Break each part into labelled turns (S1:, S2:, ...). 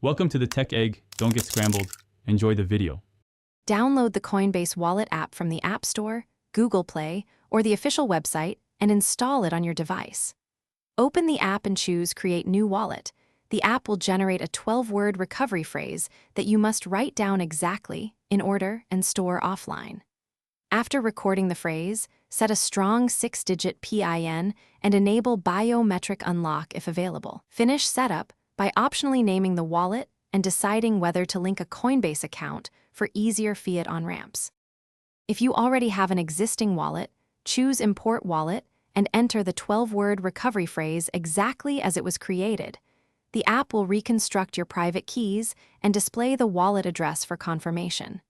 S1: Welcome to the Tech Egg. Don't get scrambled. Enjoy the video.
S2: Download the Coinbase Wallet app from the App Store, Google Play, or the official website and install it on your device. Open the app and choose Create New Wallet. The app will generate a 12-word recovery phrase that you must write down exactly, in order, and store offline. After recording the phrase, set a strong 6-digit PIN and enable biometric unlock if available. Finish setup by optionally naming the wallet and deciding whether to link a Coinbase account for easier fiat on-ramps. If you already have an existing wallet, choose Import Wallet and enter the 12-word recovery phrase exactly as it was created. The app will reconstruct your private keys and display the wallet address for confirmation.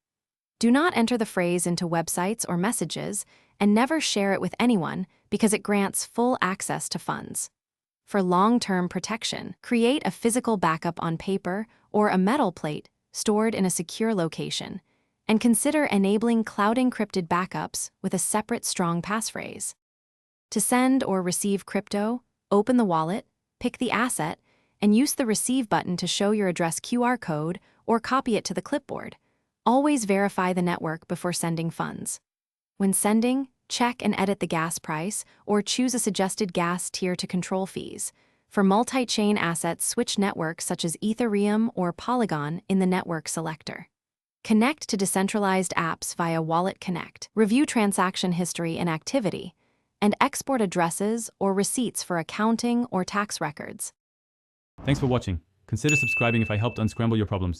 S2: Do not enter the phrase into websites or messages, and never share it with anyone because it grants full access to funds. For long-term protection, create a physical backup on paper or a metal plate stored in a secure location, and consider enabling cloud-encrypted backups with a separate strong passphrase. To send or receive crypto, open the wallet, pick the asset, and use the Receive button to show your address QR code or copy it to the clipboard. Always verify the network before sending funds. When sending, check and edit the gas price or choose a suggested gas tier to control fees. For multi-chain assets, switch networks such as Ethereum or Polygon in the network selector. Connect to decentralized apps via Wallet Connect. Review transaction history and activity, and export addresses or receipts for accounting or tax records.
S1: Thanks for watching. Consider subscribing if I helped unscramble your problems.